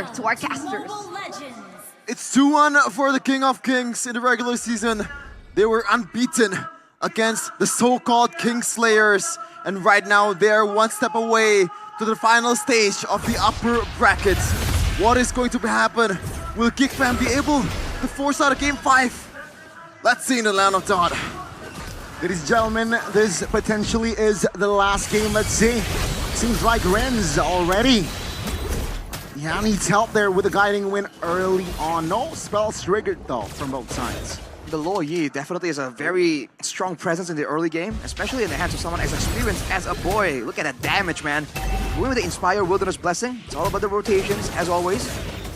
more to our casters. It's 2-1 for the King of Kings in the regular season. They were unbeaten against the so-called Kingslayers, and right now they're one step away to the final stage of the upper brackets. What is going to happen? Will GEEK fam be able to force out a Game 5? Let's see in the land of Dot. Ladies and gentlemen, this potentially is the last game. Let's see. Seems like rinz already. Yeah, needs help there with a guiding win early on. No spells triggered though from both sides. Mlbb definitely is a very strong presence in the early game, especially in the hands of someone as experienced as aboy. Look at that damage, man. Going with the Inspire Wilderness Blessing, it's all about the rotations, as always.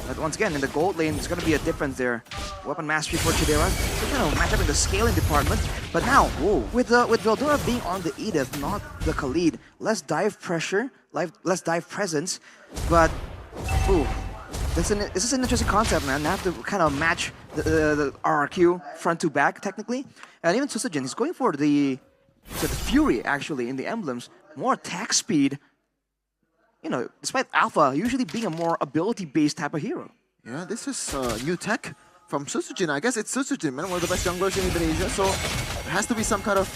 But once again, in the gold lane, it's going to be a difference there. Weapon mastery for caderaa. They're going to match up in the scaling department. But now, with veldora being on the idok, not the Khalid, less dive pressure, less dive presence, but this is an interesting concept, man. They have to kind of match the RRQ front to back, technically. And even Sutsujin, he's going for the Fury, actually, in the emblems. More attack speed. You know, despite Alpha usually being a more ability-based type of hero. Yeah, this is new tech from Sutsujin. I guess it's Sutsujin, man, one of the best junglers in Indonesia. So there has to be some kind of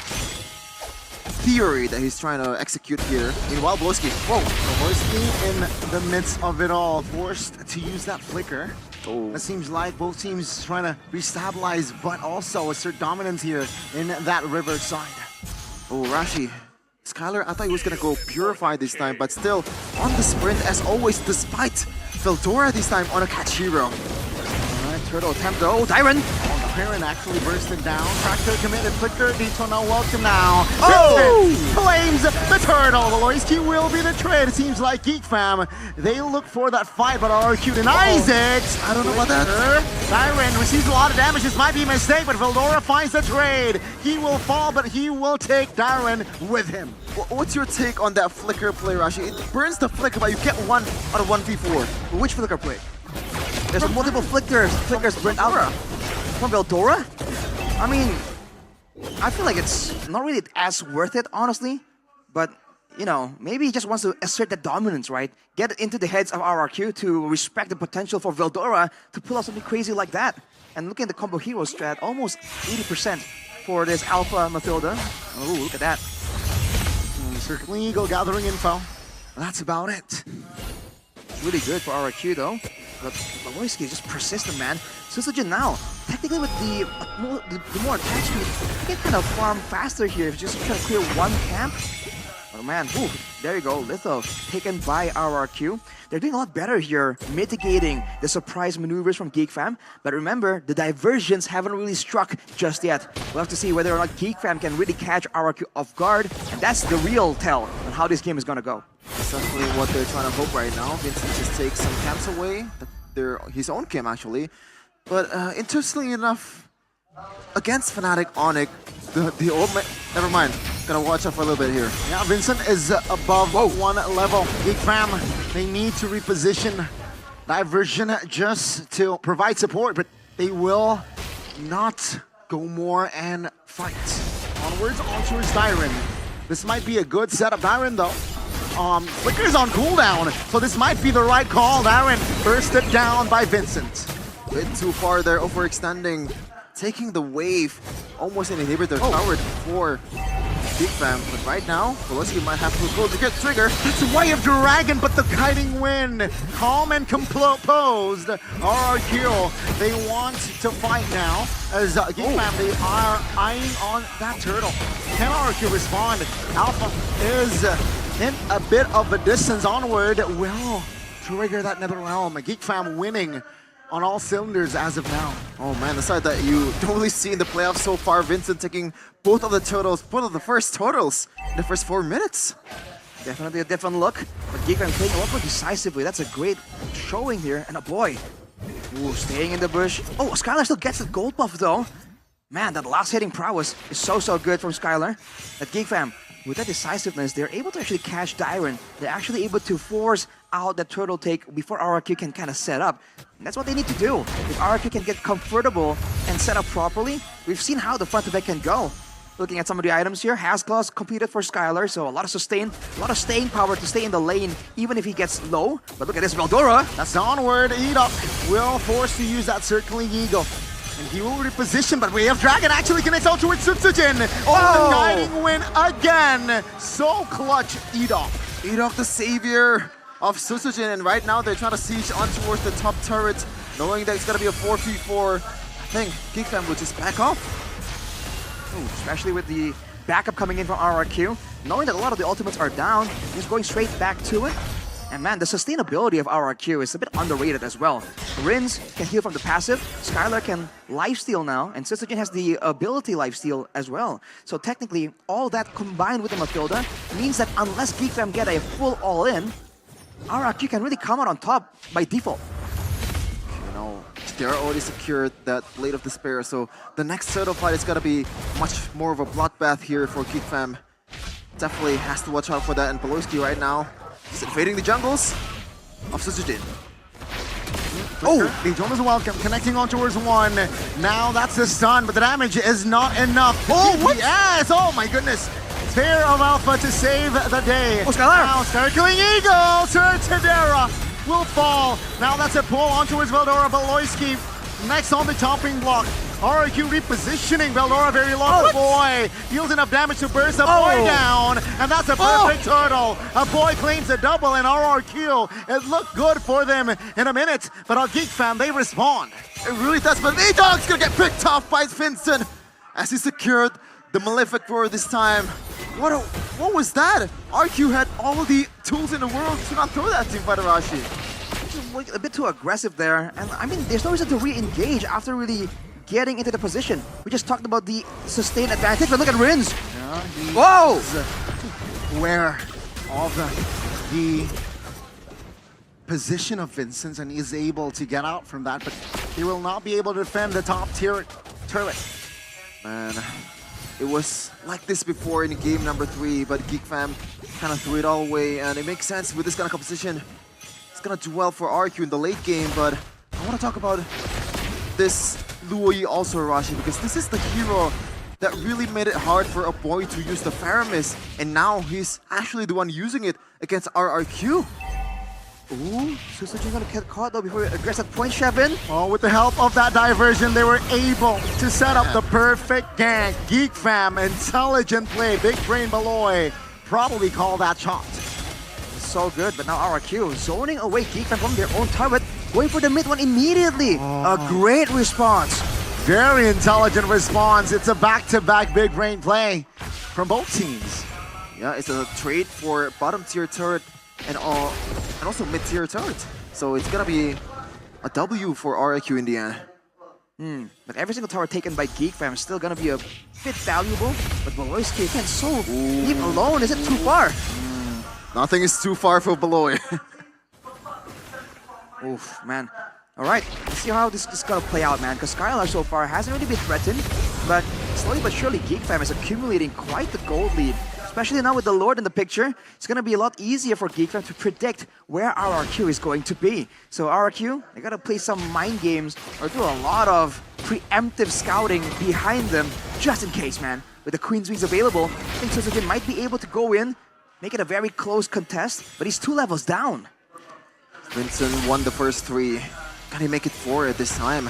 theory that he's trying to execute here. Meanwhile, baloyskie. Whoa! Baloyskie in the midst of it all, forced to use that flicker. Oh. It seems like both teams trying to restabilize, but also assert dominance here in that river side. Oh, Rashi. Skylar, I thought he was gonna go Purify this time, but still on the sprint as always, despite veldora this time on a catch hero. Alright, turtle attempt though. Dyrennn! Dyrennn actually bursted down. Tractor committed, flicker, Daytona welcome now. Oh! Claims the turtle. Baloyskie will be the trade. It seems like GEEK fam, they look for that fight, but RRQ denies it. I don't know about that. Dyrennn receives a lot of damage. This might be a mistake, but veldora finds the trade. He will fall, but he will take Dyrennn with him. What's your take on that flicker play, Rashi? It burns the flicker, but you get one out of 1v4. Which flicker play? There's multiple flickers burnt out. From veldora? I mean, I feel like it's not really as worth it, honestly. But, you know, maybe he just wants to assert that dominance, right? Get into the heads of RRQ to respect the potential for veldora to pull out something crazy like that. And looking at the combo hero strat, almost 80% for this Alpha Mathilda. Oh, look at that. Circling Eagle gathering info. That's about it. Really good for RRQ though. But baloyskie is just persistent, man. Sutsujin now, technically with the more attack speed, you can kind of farm faster here if you just try to clear one camp. Oh man, there you go, Litho taken by RRQ. They're doing a lot better here, mitigating the surprise maneuvers from GEEK fam. But remember, the diversions haven't really struck just yet. We'll have to see whether or not GEEK fam can really catch RRQ off guard. And that's the real tell on how this game is gonna go. That's definitely what they're trying to hope right now. Vincentt just takes some camps away. His own camp, actually. But interestingly enough, against Fnatic Onyx, the old man... Never mind. Gonna watch out for a little bit here. Yeah, Vincentt is above one level. GEEK fam, they need to reposition diversion just to provide support, but they will not go more and fight. Onwards, on towards Dyrennn. This might be a good setup. Dyrennn, though. Flicker's on cooldown, so this might be the right call. Dyrennn bursted down by Vincentt. A bit too far there, overextending. Taking the wave, almost an inhibitor towered for GEEK fam. But right now, baloyskie might have to go to get trigger. It's a way of dragon, but the guiding wind. Calm and composed. RRQ, they want to fight now. As GEEK fam, they are eyeing on that turtle. Can RRQ respond? Alpha is in a bit of a distance. Onward will trigger that nether realm. GEEK fam winning on all cylinders as of now. Oh man, the side that you don't really see in the playoffs so far. Vincentt taking both of the first totals in the first 4 minutes. Definitely a different look, but GEEK fam playing a lot more decisively. That's a great showing here, and aboy. Ooh, staying in the bush. Oh, Skylar still gets the gold buff though. Man, that last hitting prowess is so good from Skylar. That GEEK fam, with that decisiveness, they're able to actually catch Dyrennn. They're actually able to force out that turtle take before RRQ can kind of set up. And that's what they need to do. If RRQ can get comfortable and set up properly, we've seen how the front to back can go. Looking at some of the items here, Hasclaws completed for Skylar, so a lot of sustain, a lot of staying power to stay in the lane, even if he gets low. But look at this Veldora. That's onward. Idok will force to use that circling eagle. And he will reposition, but Way of Dragon actually connects out towards Sutsujin. Oh, the guiding win again. So clutch, Idok. Idok, the savior of Sutsujin, and right now they're trying to siege on towards the top turret, knowing that it's gonna be a 4v4. I think GEEK will just back off. Ooh, especially with the backup coming in from RRQ, knowing that a lot of the ultimates are down, he's going straight back to it. And man, the sustainability of RRQ is a bit underrated as well. Rinz can heal from the passive, Skylar can lifesteal now, and Sutsujin has the ability lifesteal as well. So technically, all that combined with the Matilda means that unless GEEK get a full all-in, RRQ can really come out on top by default. You know, they're already secured that Blade of Despair, so the next turtle fight is gonna be much more of a bloodbath here for GEEK. Definitely has to watch out for that, and baloyskie right now is invading the jungles of Sutsujin. Oh, the John is welcome, connecting on towards one. Now that's the stun, but the damage is not enough. Oh, what? Yes, oh my goodness. Pair of Alpha to save the day. Oh, Skylar. Now circling eagle to caderaa will fall. Now that's a pull on towards veldora. Baloyskie next on the topping block. RRQ repositioning veldora very low. Aboy deals enough damage to burst Aboy down, and that's a perfect turtle. Aboy claims a double, and RRQ, it looked good for them in a minute, but our GEEK they respond. It really does, but idok's gonna get picked off by Vincentt as he secured the Malefic Roar this time. What was that? RQ had all of the tools in the world to not throw that team fighter Rashi. Just a bit too aggressive there, and I mean, there's no reason to re-engage after really getting into the position. We just talked about the sustained advantage, but look at Rinz. Yeah, whoa! Aware of the position of Vincentt, and he's able to get out from that, but he will not be able to defend the top tier turret. Man, it was like this before in game number 3, but GEEK kind of threw it all away, and it makes sense with this kind of composition. It's gonna do well for RQ in the late game, but I want to talk about this Luoyi also, Rashi, because this is the hero that really made it hard for Aboy to use the Faramis, and now he's actually the one using it against RRQ. Ooh, Sutsujin gonna get caught though before he aggressive point Shevin. Oh, with the help of that diversion, they were able to set up the perfect gank. GEEK intelligent play, big brain Baloy, probably call that shot. So good, but now RRQ zoning away GEEK from their own turret, going for the mid one immediately. A great response. Very intelligent response. It's a back-to-back big brain play from both teams. Yeah, it's a trade for bottom tier turret and also mid tier turret. So it's gonna be a W for RRQ in the end. But every single tower taken by GEEK is still gonna be a bit valuable. But baloyskie again, so deep alone. Is it too far? Nothing is too far for Baloy. Oof, man. All right, let's see how this is gonna play out, man. Because Skylar so far hasn't really been threatened, but slowly but surely GEEK is accumulating quite the gold lead. Especially now with the Lord in the picture, it's gonna be a lot easier for GEEK to predict where RRQ is going to be. So RRQ, they gotta play some mind games or do a lot of preemptive scouting behind them, just in case, man. With the Queen's Wings available, I think Sutsujin might be able to go in, make it a very close contest, but he's 2 levels down. Vincentt won the first 3. Can he make it 4 at this time?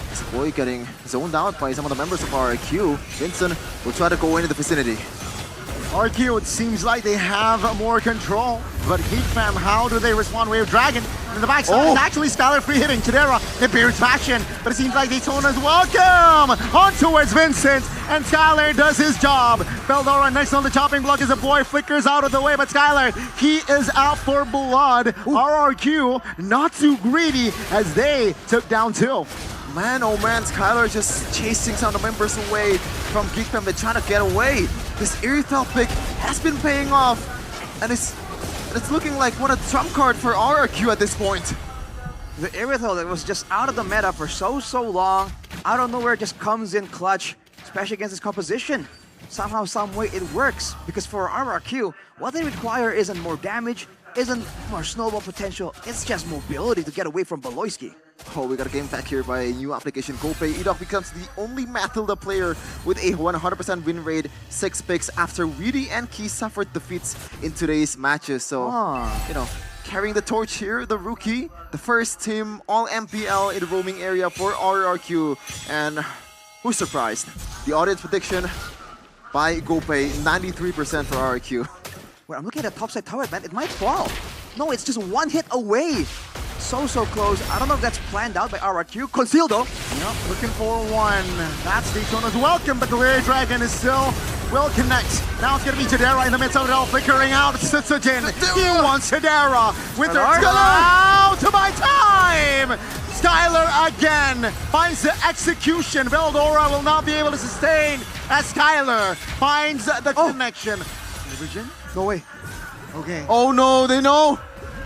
This boy getting zoned out by some of the members of RRQ. Vincentt will try to go into the vicinity. RQ, it seems like they have more control, but GEEK how do they respond? Way of Dragon in the backside. It's actually Skylar free hitting caderaa in Beer's fashion, but it seems like Daytona's welcome on towards Vincentt, and Skylar does his job. Veldora next on the chopping block as Aboy flickers out of the way, but Skylar, he is out for blood. RRQ not too greedy as they took down 2. Man, oh man, Skylar just chasing some of the members away from GEEK but trying to get away. This Irithel pick has been paying off, and it's looking like what a trump card for RRQ at this point. The Irithel that was just out of the meta for so long, out of nowhere just comes in clutch, especially against this composition. Somehow, some way it works, because for RRQ, what they require isn't more damage, isn't more snowball potential, it's just mobility to get away from baloyskie. Oh, we got a game back here by a new application. GoPay idok becomes the only Matilda player with a 100% win rate, 6 picks after Weedy and Key suffered defeats in today's matches. So, you know, carrying the torch here, the rookie, the first team all MPL in the roaming area for RRQ. And who's surprised? The audience prediction by GoPay, 93% for RRQ. Well, I'm looking at the topside turret, man. It might fall. No, it's just one hit away. So close. I don't know if that's planned out by RRQ. Concealed though. Yep, looking for one. That's Daytona's welcome, but the Rare Dragon is still will connect. Now it's gonna be caderaa in the midst of it all, flickering out. Sutsujin. He wants caderaa with their out to buy time. Skylar again finds the execution. Veldora will not be able to sustain as Skylar finds the connection. No way. Okay. Oh no, they know.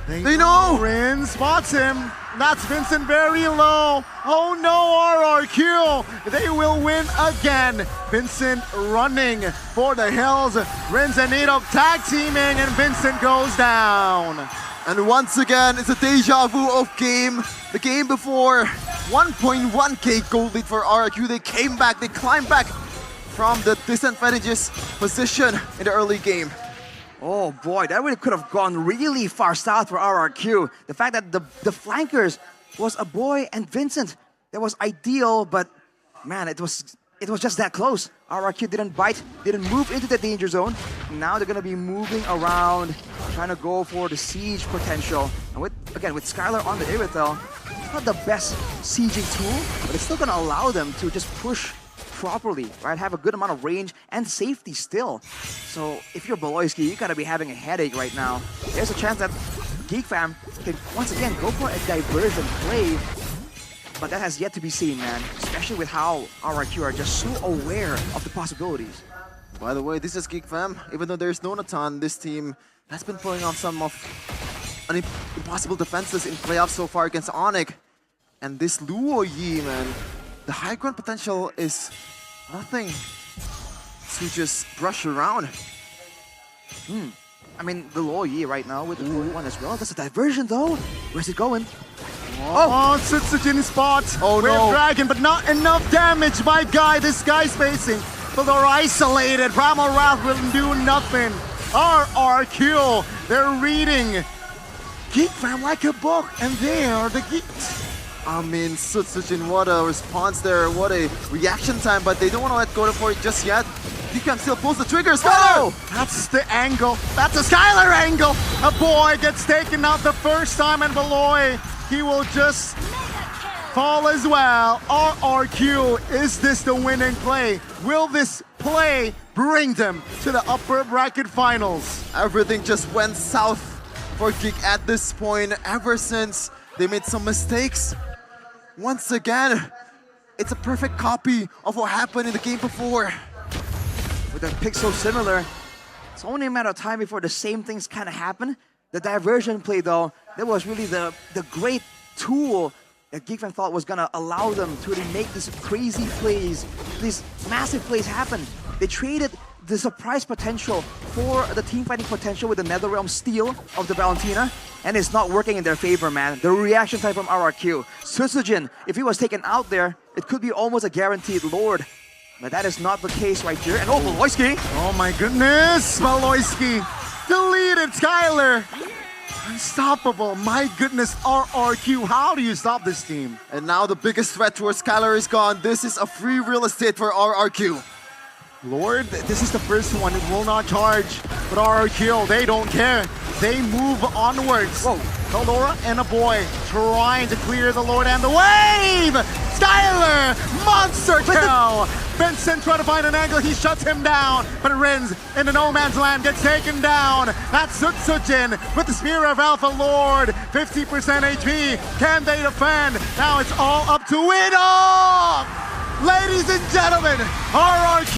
They know! Rinz spots him. That's Vincentt very low. Oh no, RRQ. They will win again. Vincentt running for the hills. Rinz and idok tag teaming, and Vincentt goes down. And once again, it's a deja vu of game. The game before, 1.1k gold lead for RRQ. They came back, they climbed back from the disadvantageous position in the early game. Oh boy, that really could have gone really far south for RRQ. The fact that the flankers was Aboy and Vincentt, that was ideal, but man, it was just that close. RRQ didn't bite, didn't move into the danger zone. Now they're gonna be moving around, trying to go for the siege potential. And with Skylar on the Irithel, it's not the best sieging tool, but it's still gonna allow them to just push properly, right? Have a good amount of range and safety still. So if you're baloyskie, you gotta be having a headache right now. There's a chance that GEEK fam can once again go for a diversion play, but that has yet to be seen, man. Especially with how RRQ are just so aware of the possibilities. By the way, this is GEEK fam. Even though there's no Nathan, this team has been pulling off some of impossible defenses in playoffs so far against Onyx. And this Luo Yi, man, the high ground potential is nothing to just brush around. I mean, the Luo Yi right now with the 41 as well. That's a diversion though. Where's it going? Oh, Sutsujin spot. Oh Rare no. Dragon, but not enough damage by Guy. This guy's facing. Veldora isolated. Primal Wrath will do nothing. RRQ, they're reading GEEK fam like a book, and they are the Geeks. I mean, Sutsujin, what a response there, what a reaction time, but they don't want to let go for it just yet. GEEK fam still pulls the trigger. Skylar! That's the angle. That's a Skylar angle. Aboy gets taken out the first time, and Baloy, he will just fall as well. RRQ, is this the winning play? Will this play bring them to the upper bracket finals? Everything just went south for GEEK at this point ever since they made some mistakes. Once again, it's a perfect copy of what happened in the game before. With a pick so similar, it's only a matter of time before the same things kind of happen. The diversion play though, that was really the great tool that GEEK fam thought was gonna allow them to really make these crazy plays, these massive plays happen. They traded the surprise potential for the team fighting potential with the Netherrealm steal of the Valentina, and it's not working in their favor, man. The reaction time from RRQ. Sutsujin, if he was taken out there, it could be almost a guaranteed Lord. But that is not the case right here. And oh, baloyskie! Oh my goodness, baloyskie deleted Skylar. Unstoppable, my goodness, RRQ, how do you stop this team? And now the biggest threat towards Skylar is gone. This is a free real estate for RRQ. Lord, this is the first one. It will not charge. But RRQ, they don't care. They move onwards. Whoa. Veldora and Aboy trying to clear the Lord and the wave! Skylar! Monster kill! Vincentt trying to find an angle. He shuts him down. But Rinz in the no man's land gets taken down. That's Sutsujin with the Spear of Alpha Lord. 50% HP. Can they defend? Now it's all up to idok! Ladies and gentlemen, RRQ